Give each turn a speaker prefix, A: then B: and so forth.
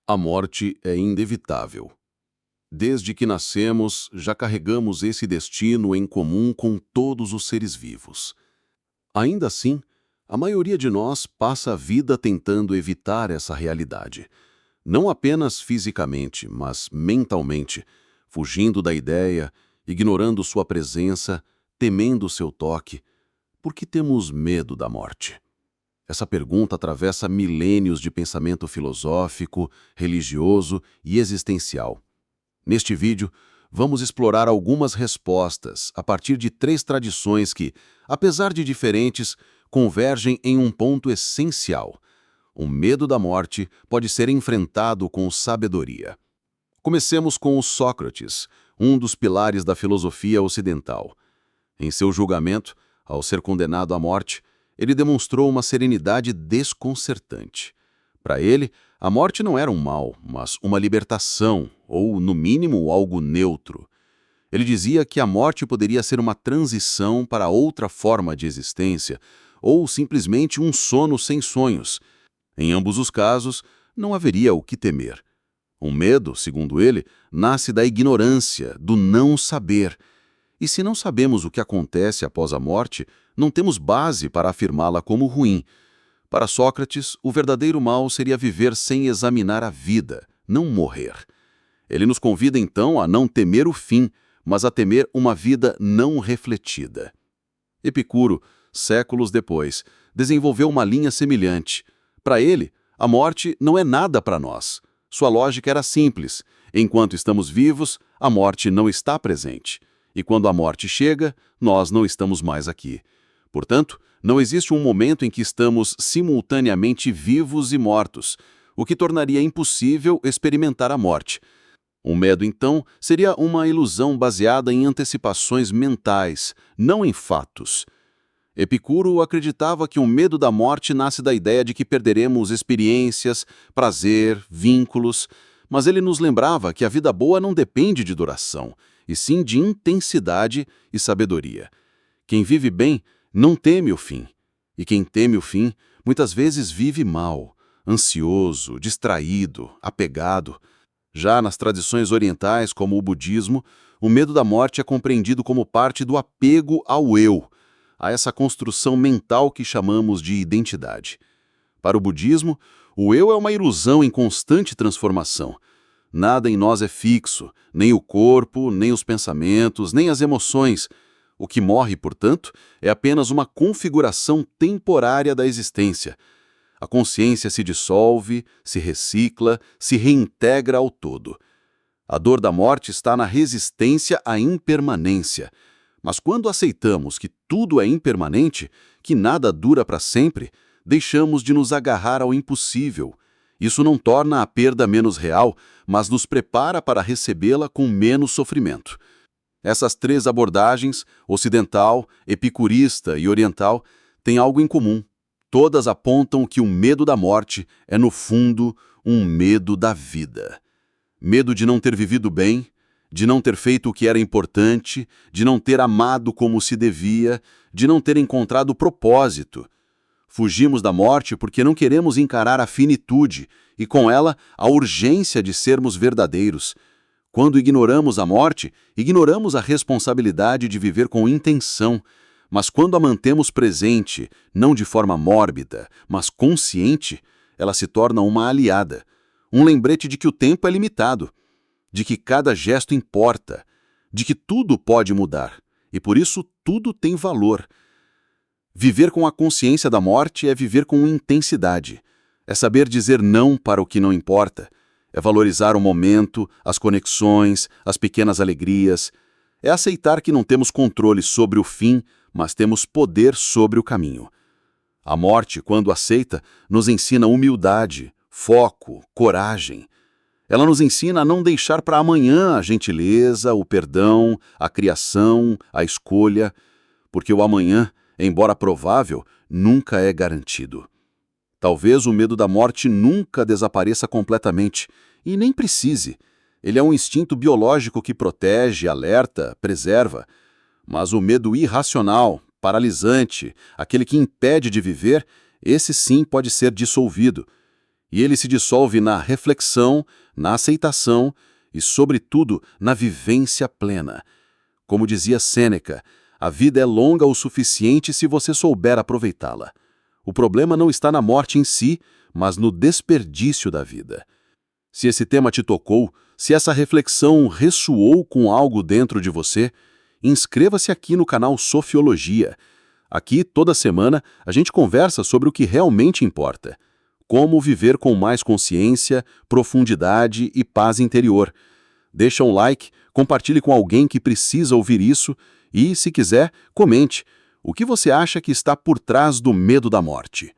A: A morte é inevitável. Desde que nascemos, já carregamos esse destino em comum com todos os seres vivos. Ainda assim, a maioria de nós passa a vida tentando evitar essa realidade. Não apenas fisicamente, mas mentalmente, fugindo da ideia, ignorando sua presença, temendo seu toque. Por que temos medo da morte? Essa pergunta atravessa milênios de pensamento filosófico, religioso e existencial. Neste vídeo, vamos explorar algumas respostas a partir de 3 tradições que, apesar de diferentes, convergem em um ponto essencial. O medo da morte pode ser enfrentado com sabedoria. Comecemos com o Sócrates, um dos pilares da filosofia ocidental. Em seu julgamento, ao ser condenado à morte, ele demonstrou uma serenidade desconcertante. Para ele, a morte não era um mal, mas uma libertação, ou, no mínimo, algo neutro. Ele dizia que a morte poderia ser uma transição para outra forma de existência, ou simplesmente um sono sem sonhos. Em ambos os casos, não haveria o que temer. O medo, segundo ele, nasce da ignorância, do não saber. E se não sabemos o que acontece após a morte, não temos base para afirmá-la como ruim. Para Sócrates, o verdadeiro mal seria viver sem examinar a vida, não morrer. Ele nos convida então a não temer o fim, mas a temer uma vida não refletida. Epicuro, séculos depois, desenvolveu uma linha semelhante. Para ele, a morte não é nada para nós. Sua lógica era simples. Enquanto estamos vivos, a morte não está presente. E quando a morte chega, nós não estamos mais aqui. Portanto, não existe um momento em que estamos simultaneamente vivos e mortos, o que tornaria impossível experimentar a morte. O medo, então, seria uma ilusão baseada em antecipações mentais, não em fatos. Epicuro acreditava que o medo da morte nasce da ideia de que perderemos experiências, prazer, vínculos, mas ele nos lembrava que a vida boa não depende de duração, e sim de intensidade e sabedoria. Quem vive bem não teme o fim, e quem teme o fim muitas vezes vive mal, ansioso, distraído, apegado. Já nas tradições orientais, como o budismo, o medo da morte é compreendido como parte do apego ao eu, a essa construção mental que chamamos de identidade. Para o budismo, o eu é uma ilusão em constante transformação. Nada em nós é fixo, nem o corpo, nem os pensamentos, nem as emoções. O que morre, portanto, é apenas uma configuração temporária da existência. A consciência se dissolve, se recicla, se reintegra ao todo. A dor da morte está na resistência à impermanência. Mas quando aceitamos que tudo é impermanente, que nada dura para sempre, deixamos de nos agarrar ao impossível. Isso não torna a perda menos real, mas nos prepara para recebê-la com menos sofrimento. Essas 3 abordagens, ocidental, epicurista e oriental, têm algo em comum. Todas apontam que o medo da morte é, no fundo, um medo da vida. Medo de não ter vivido bem, de não ter feito o que era importante, de não ter amado como se devia, de não ter encontrado propósito. Fugimos da morte porque não queremos encarar a finitude e, com ela, a urgência de sermos verdadeiros. Quando ignoramos a morte, ignoramos a responsabilidade de viver com intenção, mas quando a mantemos presente, não de forma mórbida, mas consciente, ela se torna uma aliada, um lembrete de que o tempo é limitado, de que cada gesto importa, de que tudo pode mudar, e por isso tudo tem valor. Viver com a consciência da morte é viver com intensidade, é saber dizer não para o que não importa, é valorizar o momento, as conexões, as pequenas alegrias, é aceitar que não temos controle sobre o fim, mas temos poder sobre o caminho. A morte, quando aceita, nos ensina humildade, foco, coragem. Ela nos ensina a não deixar para amanhã a gentileza, o perdão, a criação, a escolha, porque o amanhã, embora provável, nunca é garantido. Talvez o medo da morte nunca desapareça completamente, e nem precise. Ele é um instinto biológico que protege, alerta, preserva. Mas o medo irracional, paralisante, aquele que impede de viver, esse sim pode ser dissolvido. E ele se dissolve na reflexão, na aceitação e, sobretudo, na vivência plena. Como dizia Sêneca, a vida é longa o suficiente se você souber aproveitá-la. O problema não está na morte em si, mas no desperdício da vida. Se esse tema te tocou, se essa reflexão ressoou com algo dentro de você, inscreva-se aqui no canal Sofiologia. Aqui, toda semana, a gente conversa sobre o que realmente importa. Como viver com mais consciência, profundidade e paz interior. Deixa um like, compartilhe com alguém que precisa ouvir isso e, se quiser, comente. O que você acha que está por trás do medo da morte?